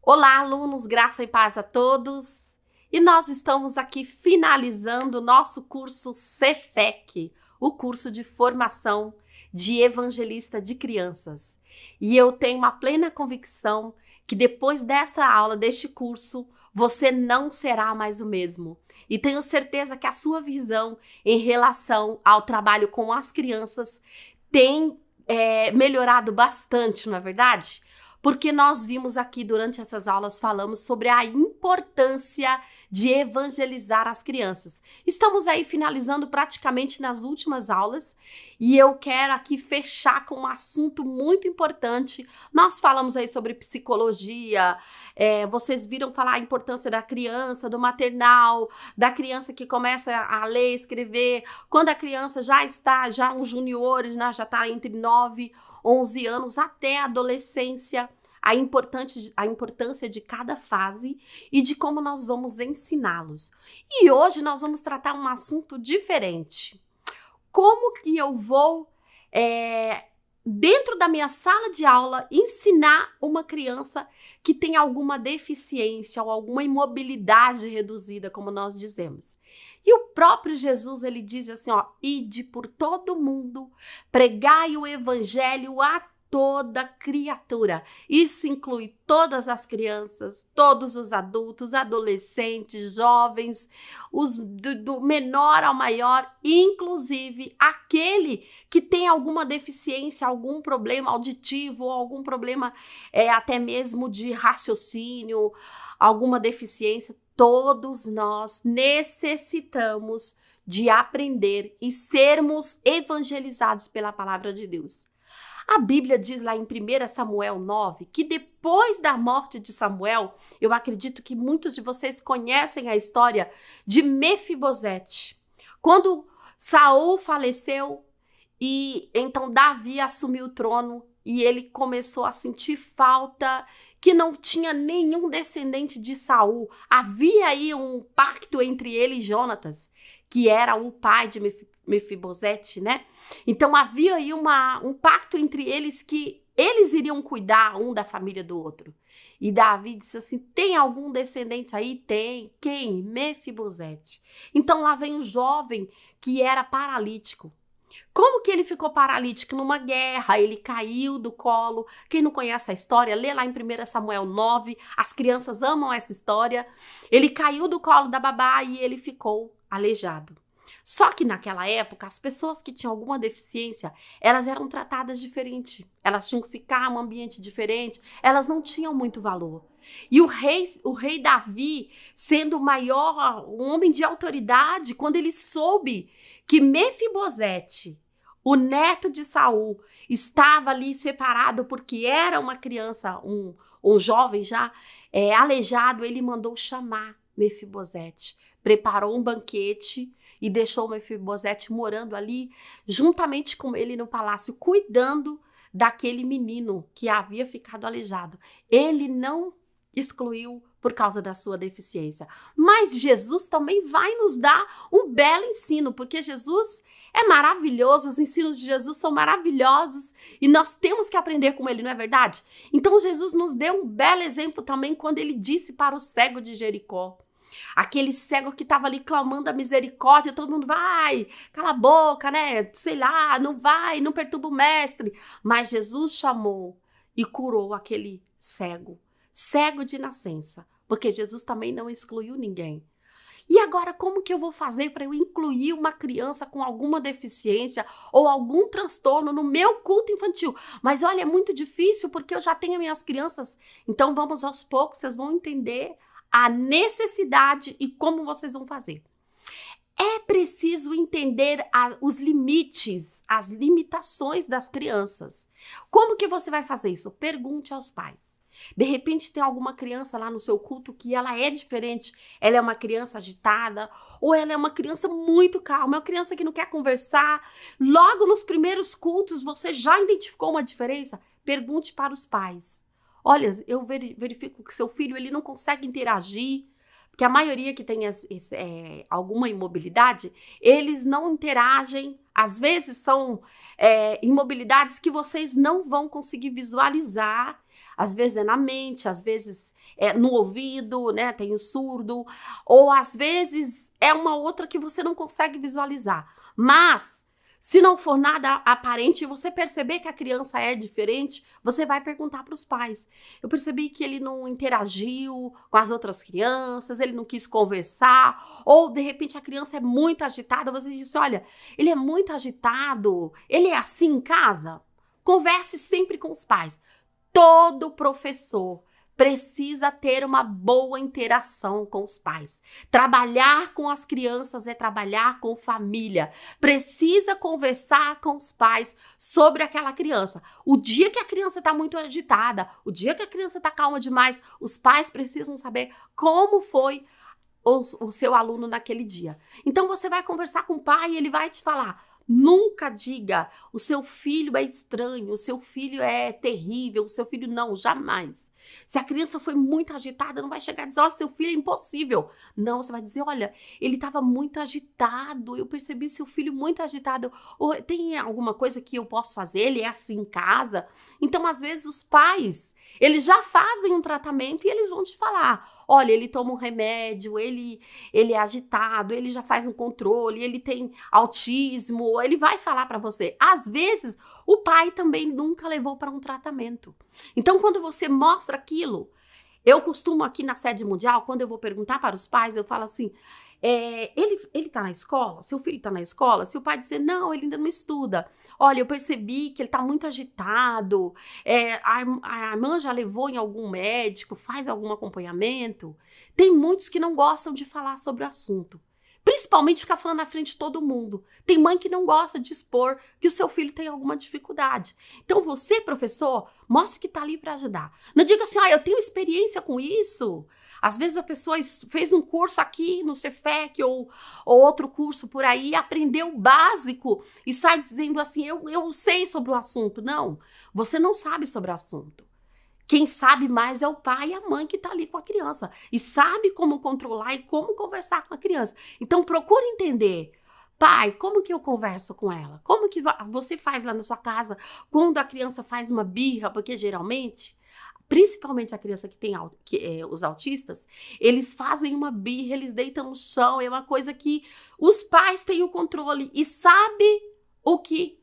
Olá, alunos, graça e paz a todos. E nós estamos aqui finalizando o nosso curso Cefec, o curso de formação de evangelista de crianças. E eu tenho uma plena convicção que depois dessa aula, deste curso, você não será mais o mesmo. E tenho certeza que a sua visão em relação ao trabalho com as crianças tem melhorado bastante, não é verdade? Porque nós vimos aqui durante essas aulas, falamos sobre a importância de evangelizar as crianças. Estamos aí finalizando praticamente nas últimas aulas e eu quero aqui fechar com um assunto muito importante. Nós falamos aí sobre psicologia, vocês viram falar a importância da criança, do maternal, da criança que começa a ler, escrever, quando a criança já está, um junior, já está entre 9 11 anos até a adolescência, a importância de cada fase e de como nós vamos ensiná-los. E hoje nós vamos tratar um assunto diferente. Como que eu vou, dentro da minha sala de aula, ensinar uma criança que tem alguma deficiência ou alguma imobilidade reduzida, como nós dizemos. E o próprio Jesus, ele diz assim, ide por todo mundo, pregai o evangelho a toda criatura. Isso inclui todas as crianças, todos os adultos, adolescentes, jovens, do menor ao maior, inclusive aquele que tem alguma deficiência, algum problema auditivo, algum problema até mesmo de raciocínio, alguma deficiência. Todos nós necessitamos de aprender e sermos evangelizados pela palavra de Deus. A Bíblia diz lá em 1 Samuel 9 que depois da morte de Samuel, eu acredito que muitos de vocês conhecem a história de Mefibosete. Quando Saul faleceu e então Davi assumiu o trono e ele começou a sentir falta, que não tinha nenhum descendente de Saul. Havia aí um pacto entre ele e Jonatas, que era o pai de Mefibosete, né? Então havia aí um pacto entre eles que eles iriam cuidar um da família do outro. E Davi disse assim, tem algum descendente aí? Tem. Quem? Mefibosete. Então lá vem um jovem que era paralítico. Como que ele ficou paralítico? Numa guerra, ele caiu do colo. Quem não conhece a história, lê lá em 1 Samuel 9, as crianças amam essa história. Ele caiu do colo da babá e ele ficou aleijado. Só que naquela época, as pessoas que tinham alguma deficiência, elas eram tratadas diferente. Elas tinham que ficar em um ambiente diferente, elas não tinham muito valor. E o rei Davi, sendo o maior, um homem de autoridade, quando ele soube que Mefibosete, o neto de Saul, estava ali separado porque era uma criança, um jovem já aleijado, ele mandou chamar Mefibosete, preparou um banquete e deixou Mefibosete morando ali, juntamente com ele no palácio, cuidando daquele menino que havia ficado aleijado. Ele não excluiu por causa da sua deficiência. Mas Jesus também vai nos dar um belo ensino, porque Jesus é maravilhoso, os ensinos de Jesus são maravilhosos e nós temos que aprender com ele, não é verdade? Então Jesus nos deu um belo exemplo também quando ele disse para o cego de Jericó, aquele cego que estava ali clamando a misericórdia, todo mundo vai, cala a boca, né? Sei lá, não vai, não perturba o mestre. Mas Jesus chamou e curou aquele cego de nascença, porque Jesus também não excluiu ninguém. E agora, como que eu vou fazer para eu incluir uma criança com alguma deficiência ou algum transtorno no meu culto infantil? Mas olha, é muito difícil porque eu já tenho minhas crianças. Então vamos aos poucos, vocês vão entender a necessidade e como vocês vão fazer. É preciso entender os limites, as limitações das crianças. Como que você vai fazer isso? Pergunte aos pais. De repente tem alguma criança lá no seu culto que ela é diferente, ela é uma criança agitada, ou ela é uma criança muito calma, é uma criança que não quer conversar. Logo nos primeiros cultos você já identificou uma diferença? Pergunte para os pais. Olha, eu verifico que seu filho ele não consegue interagir, porque a maioria que tem alguma imobilidade, eles não interagem Às vezes são imobilidades que vocês não vão conseguir visualizar. Às vezes é na mente, às vezes é no ouvido, né? Tem o surdo. Ou às vezes é uma outra que você não consegue visualizar. Mas, se não for nada aparente e você perceber que a criança é diferente, você vai perguntar para os pais. Eu percebi que ele não interagiu com as outras crianças, ele não quis conversar, ou de repente a criança é muito agitada, você diz, olha, ele é muito agitado, ele é assim em casa? Converse sempre com os pais. Todo professor precisa ter uma boa interação com os pais. Trabalhar com as crianças é trabalhar com família. Precisa conversar com os pais sobre aquela criança. O dia que a criança está muito agitada, o dia que a criança está calma demais, os pais precisam saber como foi o seu aluno naquele dia. Então você vai conversar com o pai e ele vai te falar. Nunca diga, o seu filho é estranho, o seu filho é terrível, o seu filho não, jamais. Se a criança foi muito agitada, não vai chegar e dizer, seu filho é impossível. Não, você vai dizer, olha, ele estava muito agitado, eu percebi seu filho muito agitado. Ou, tem alguma coisa que eu posso fazer? Ele é assim em casa? Então, às vezes, os pais, eles já fazem um tratamento e eles vão te falar, olha, ele toma um remédio, ele é agitado, ele já faz um controle, ele tem autismo, ele vai falar para você. Às vezes, o pai também nunca levou para um tratamento. Então, quando você mostra aquilo, eu costumo aqui na sede mundial, quando eu vou perguntar para os pais, eu falo assim, ele tá na escola? Seu filho tá na escola? Se o pai dizer, não, ele ainda não estuda. Olha, eu percebi que ele tá muito agitado, a irmã já levou em algum médico, faz algum acompanhamento. Tem muitos que não gostam de falar sobre o assunto. Principalmente ficar falando na frente de todo mundo. Tem mãe que não gosta de expor que o seu filho tem alguma dificuldade. Então você, professor, mostre que está ali para ajudar. Não diga assim, eu tenho experiência com isso. Às vezes a pessoa fez um curso aqui no Cefec ou outro curso por aí, aprendeu o básico e sai dizendo assim, eu sei sobre o assunto. Não, você não sabe sobre o assunto. Quem sabe mais é o pai e a mãe que está ali com a criança e sabe como controlar e como conversar com a criança. Então, procure entender. Pai, como que eu converso com ela? Como que você faz lá na sua casa quando a criança faz uma birra? Porque geralmente, principalmente a criança que tem os autistas, eles fazem uma birra, eles deitam no chão, é uma coisa que os pais têm o controle e sabem o que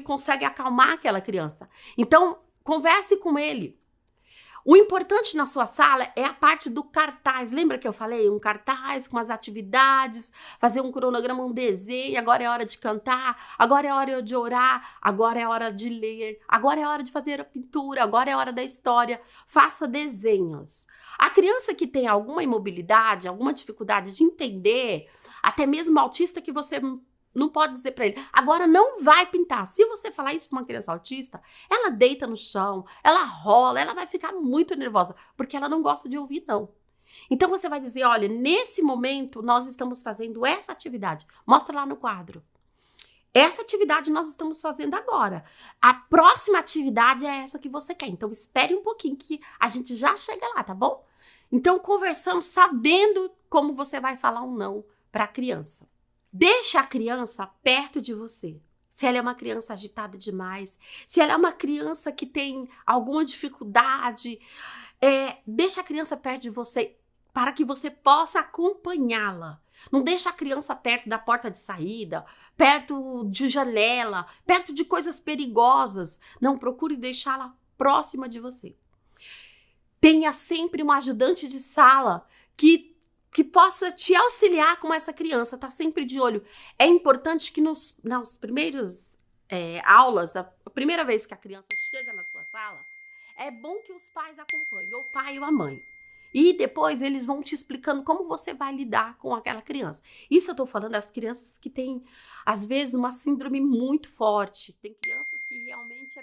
consegue acalmar aquela criança. Então, converse com ele. O importante na sua sala é a parte do cartaz. Lembra que eu falei? Um cartaz com as atividades, fazer um cronograma, um desenho. Agora é hora de cantar, agora é hora de orar, agora é hora de ler, agora é hora de fazer a pintura, agora é hora da história. Faça desenhos. A criança que tem alguma imobilidade, alguma dificuldade de entender, até mesmo autista que você não pode dizer para ele, agora não vai pintar. Se você falar isso para uma criança autista, ela deita no chão, ela rola, ela vai ficar muito nervosa, porque ela não gosta de ouvir, não. Então você vai dizer, olha, nesse momento nós estamos fazendo essa atividade. Mostra lá no quadro. Essa atividade nós estamos fazendo agora. A próxima atividade é essa que você quer. Então espere um pouquinho que a gente já chega lá, tá bom? Então conversamos sabendo como você vai falar um não para a criança. Deixa a criança perto de você. Se ela é uma criança agitada demais, se ela é uma criança que tem alguma dificuldade, deixa a criança perto de você para que você possa acompanhá-la. Não deixa a criança perto da porta de saída, perto de janela, perto de coisas perigosas. Não, procure deixá-la próxima de você. Tenha sempre um ajudante de sala que possa te auxiliar com essa criança, tá sempre de olho. É importante que nas primeiras aulas, a primeira vez que a criança chega na sua sala, é bom que os pais acompanhem, ou o pai ou a mãe. E depois eles vão te explicando como você vai lidar com aquela criança. Isso eu tô falando das crianças que têm, às vezes, uma síndrome muito forte. Tem crianças que realmente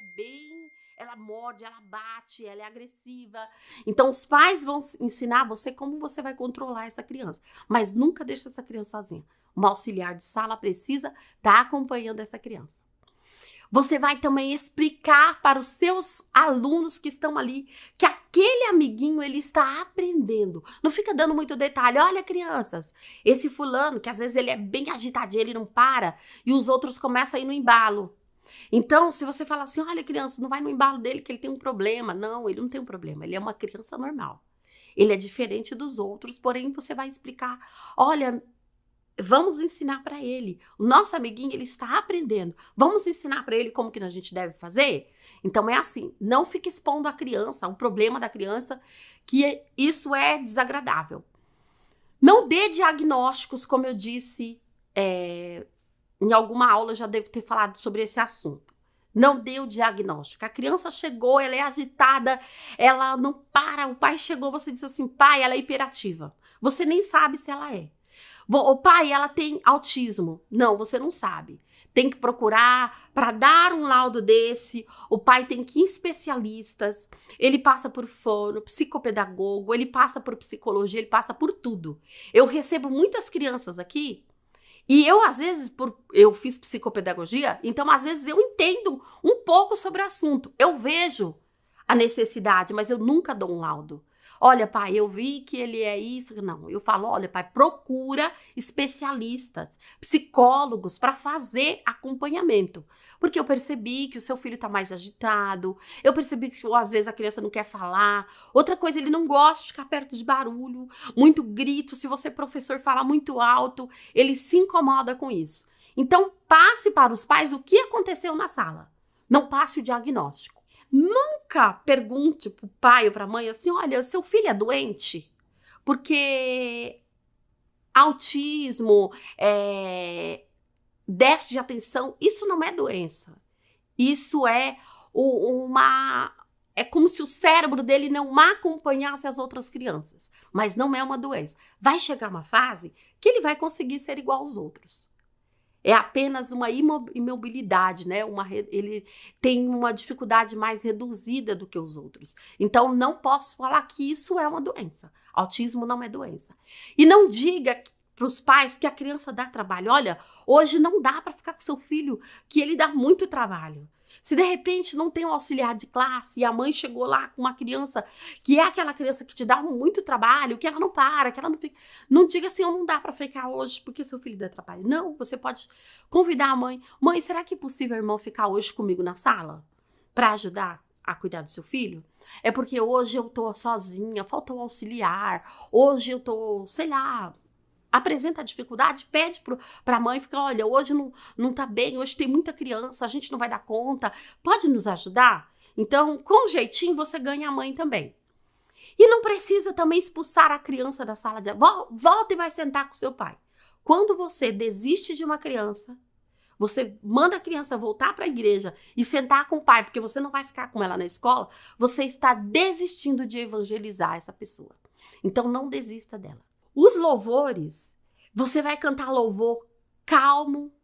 ela morde, ela bate, ela é agressiva. Então, os pais vão ensinar você como você vai controlar essa criança. Mas nunca deixe essa criança sozinha. Uma auxiliar de sala precisa estar acompanhando essa criança. Você vai também explicar para os seus alunos que estão ali que aquele amiguinho, ele está aprendendo. Não fica dando muito detalhe. Olha, crianças, esse fulano, que às vezes ele é bem agitadinho, ele não para, e os outros começam a ir no embalo. Então, se você fala assim, olha, criança, não vai no embalo dele que ele tem um problema. Não, ele não tem um problema, ele é uma criança normal. Ele é diferente dos outros, porém você vai explicar, olha, vamos ensinar para ele. O nosso amiguinho, ele está aprendendo. Vamos ensinar para ele como que a gente deve fazer? Então é assim, não fique expondo a criança, o problema da criança, que isso é desagradável. Não dê diagnósticos, como eu disse, em alguma aula eu já devo ter falado sobre esse assunto. Não dê o diagnóstico. A criança chegou, ela é agitada, ela não para. O pai chegou, você disse assim, pai, ela é hiperativa. Você nem sabe se ela é. O pai, ela tem autismo. Não, você não sabe. Tem que procurar para dar um laudo desse. O pai tem que ir em especialistas. Ele passa por fono, psicopedagogo, ele passa por psicologia, ele passa por tudo. Eu recebo muitas crianças aqui e eu, às vezes, eu fiz psicopedagogia, então, às vezes, eu entendo um pouco sobre o assunto. Eu vejo a necessidade, mas eu nunca dou um laudo. Olha, pai, eu vi que ele é isso. Não, eu falo, olha, pai, procura especialistas, psicólogos para fazer acompanhamento. Porque eu percebi que o seu filho está mais agitado, eu percebi que às vezes a criança não quer falar. Outra coisa, ele não gosta de ficar perto de barulho, muito grito. Se você, professor, falar muito alto, ele se incomoda com isso. Então, passe para os pais o que aconteceu na sala. Não passe o diagnóstico. Nunca pergunte para o pai ou para a mãe assim, olha, seu filho é doente? Porque autismo, déficit de atenção, isso não é doença. Isso é é como se o cérebro dele não acompanhasse as outras crianças. Mas não é uma doença. Vai chegar uma fase que ele vai conseguir ser igual aos outros. É apenas uma imobilidade, né? Ele tem uma dificuldade mais reduzida do que os outros. Então, não posso falar que isso é uma doença. Autismo não é doença. E não diga para os pais que a criança dá trabalho. Olha, hoje não dá para ficar com seu filho, que ele dá muito trabalho. Se de repente não tem um auxiliar de classe e a mãe chegou lá com uma criança que é aquela criança que te dá muito trabalho, que ela não para, que ela não fica... Não diga assim, não dá para ficar hoje porque seu filho dá trabalho. Não, você pode convidar a mãe. Mãe, será que é possível, irmão, ficar hoje comigo na sala para ajudar a cuidar do seu filho? É porque hoje eu tô sozinha, faltou auxiliar. Hoje eu tô, sei lá... Apresenta a dificuldade, pede para a mãe, fica, olha, hoje não tá bem, hoje tem muita criança, a gente não vai dar conta, pode nos ajudar? Então, com jeitinho, você ganha a mãe também. E não precisa também expulsar a criança da sala de aula. Volta e vai sentar com seu pai. Quando você desiste de uma criança, você manda a criança voltar para a igreja e sentar com o pai, porque você não vai ficar com ela na escola, você está desistindo de evangelizar essa pessoa. Então, não desista dela. Os louvores, você vai cantar louvor calmo.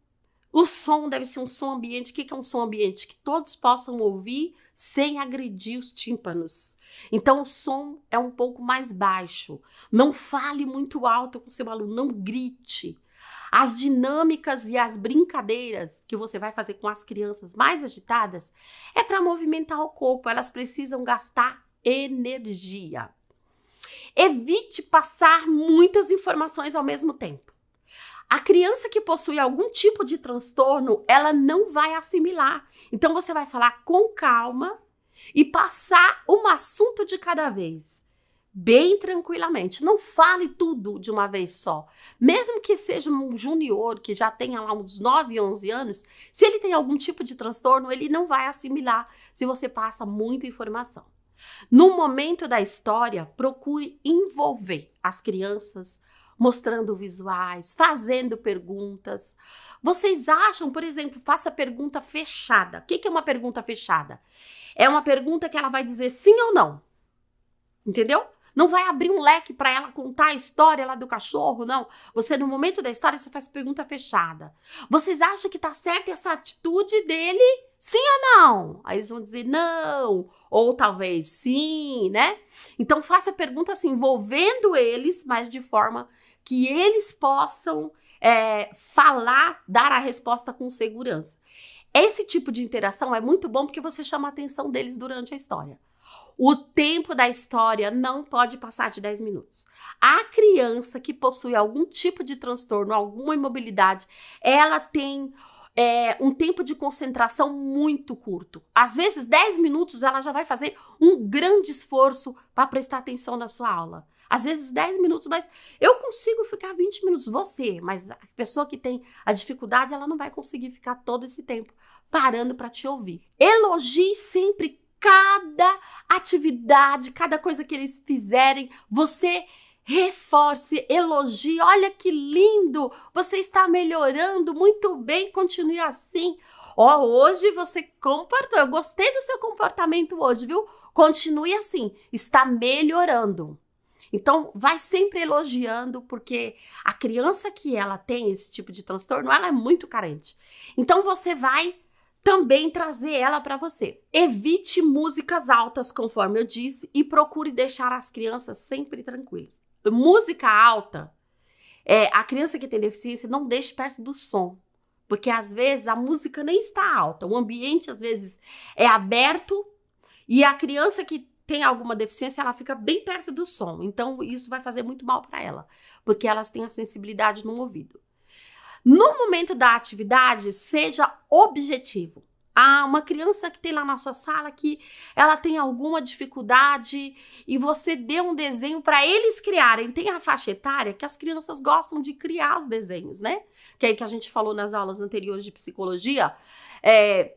O som deve ser um som ambiente. O que é um som ambiente? Que todos possam ouvir sem agredir os tímpanos. Então, o som é um pouco mais baixo. Não fale muito alto com seu aluno, não grite. As dinâmicas e as brincadeiras que você vai fazer com as crianças mais agitadas é para movimentar o corpo. Elas precisam gastar energia. Evite passar muitas informações ao mesmo tempo. A criança que possui algum tipo de transtorno, ela não vai assimilar. Então, você vai falar com calma e passar um assunto de cada vez, bem tranquilamente. Não fale tudo de uma vez só. Mesmo que seja um junior, que já tenha lá uns 9, 11 anos, se ele tem algum tipo de transtorno, ele não vai assimilar se você passa muita informação. No momento da história, procure envolver as crianças, mostrando visuais, fazendo perguntas. Vocês acham, por exemplo, faça pergunta fechada. O que é uma pergunta fechada? É uma pergunta que ela vai dizer sim ou não. Entendeu? Não vai abrir um leque para ela contar a história lá do cachorro, não. Você, no momento da história, você faz pergunta fechada. Vocês acham que tá certa essa atitude dele? Sim ou não? Aí eles vão dizer não, ou talvez sim, né? Então, faça pergunta assim, envolvendo eles, mas de forma que eles possam falar, dar a resposta com segurança. Esse tipo de interação é muito bom porque você chama a atenção deles durante a história. O tempo da história não pode passar de 10 minutos. A criança que possui algum tipo de transtorno, alguma imobilidade, ela tem um tempo de concentração muito curto. Às vezes, 10 minutos ela já vai fazer um grande esforço para prestar atenção na sua aula. Às vezes 10 minutos, mas eu consigo ficar 20 minutos. Você, mas a pessoa que tem a dificuldade, ela não vai conseguir ficar todo esse tempo parando para te ouvir. Elogie sempre cada atividade, cada coisa que eles fizerem. Você reforce, elogie. Olha que lindo! Você está melhorando muito bem, continue assim. Hoje você comportou, eu gostei do seu comportamento hoje, viu? Continue assim, está melhorando. Então, vai sempre elogiando, porque a criança que ela tem esse tipo de transtorno, ela é muito carente. Então, você vai também trazer ela para você. Evite músicas altas, conforme eu disse, e procure deixar as crianças sempre tranquilas. Música alta, a criança que tem deficiência não deixe perto do som, porque às vezes a música nem está alta, o ambiente às vezes é aberto e a criança que tem alguma deficiência, ela fica bem perto do som. Então, isso vai fazer muito mal para ela, porque elas têm a sensibilidade no ouvido. No momento da atividade, seja objetivo. Uma criança que tem lá na sua sala que ela tem alguma dificuldade e você deu um desenho para eles criarem. Tem a faixa etária que as crianças gostam de criar os desenhos, né? Que é aí que a gente falou nas aulas anteriores de psicologia.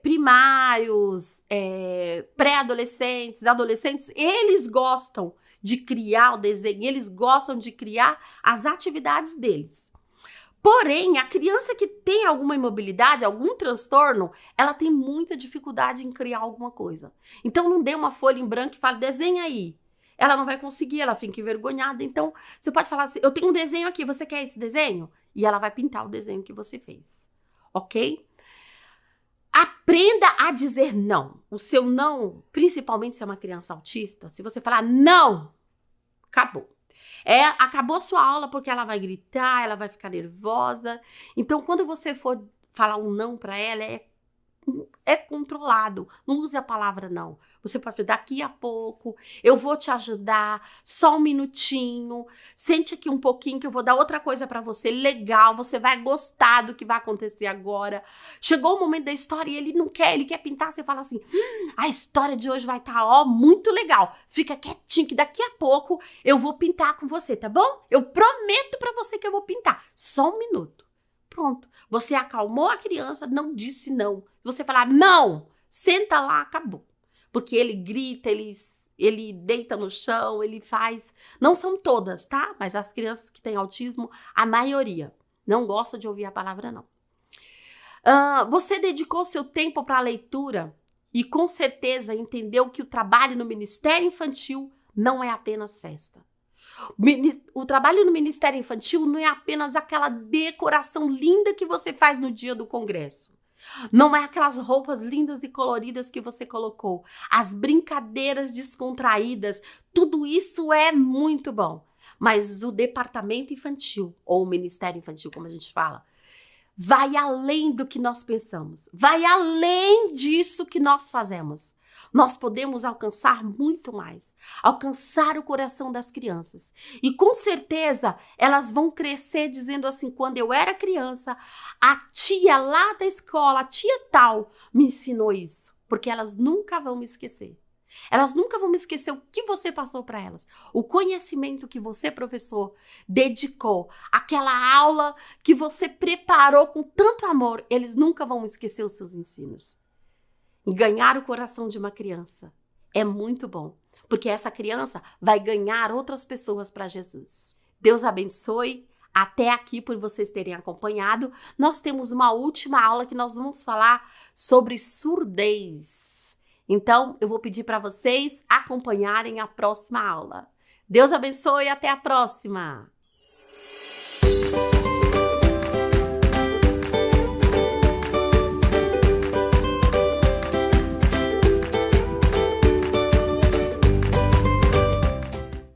Primários, pré-adolescentes, adolescentes, eles gostam de criar o desenho, eles gostam de criar as atividades deles. Porém, a criança que tem alguma imobilidade, algum transtorno, ela tem muita dificuldade em criar alguma coisa. Então, não dê uma folha em branco e fale, desenha aí. Ela não vai conseguir, ela fica envergonhada. Então, você pode falar assim, eu tenho um desenho aqui, você quer esse desenho? E ela vai pintar o desenho que você fez, ok? Aprenda a dizer não. O seu não, principalmente se é uma criança autista, se você falar não, acabou. Acabou a sua aula porque ela vai gritar, ela vai ficar nervosa. Então, quando você for falar um não para ela, é controlado. Não use a palavra não. Você pode dizer, daqui a pouco, eu vou te ajudar, só um minutinho, sente aqui um pouquinho que eu vou dar outra coisa para você, legal, você vai gostar do que vai acontecer agora. Chegou o momento da história e ele não quer, ele quer pintar, você fala assim, a história de hoje vai estar, muito legal, fica quietinho que daqui a pouco eu vou pintar com você, tá bom? Eu prometo para você que eu vou pintar, só um minuto. Pronto, você acalmou a criança, não disse não. Você falar não, senta lá, acabou. Porque ele grita, ele deita no chão, ele faz... Não são todas, tá? Mas as crianças que têm autismo, a maioria não gosta de ouvir a palavra não. Você dedicou seu tempo para a leitura e com certeza entendeu que o trabalho no Ministério Infantil não é apenas festa. O trabalho no Ministério Infantil não é apenas aquela decoração linda que você faz no dia do congresso. Não é aquelas roupas lindas e coloridas que você colocou. As brincadeiras descontraídas, tudo isso é muito bom. Mas o departamento infantil, ou o Ministério Infantil, como a gente fala, vai além do que nós pensamos. Vai além disso que nós fazemos. Nós podemos alcançar muito mais, alcançar o coração das crianças. E com certeza elas vão crescer dizendo assim, quando eu era criança, a tia lá da escola, a tia tal, me ensinou isso. Porque elas nunca vão me esquecer. Elas nunca vão me esquecer o que você passou para elas. O conhecimento que você, professor, dedicou. Aquela aula que você preparou com tanto amor. Eles nunca vão esquecer os seus ensinos. E ganhar o coração de uma criança é muito bom, porque essa criança vai ganhar outras pessoas para Jesus. Deus abençoe. Até aqui por vocês terem acompanhado. Nós temos uma última aula que nós vamos falar sobre surdez. Então, eu vou pedir para vocês acompanharem a próxima aula. Deus abençoe e até a próxima!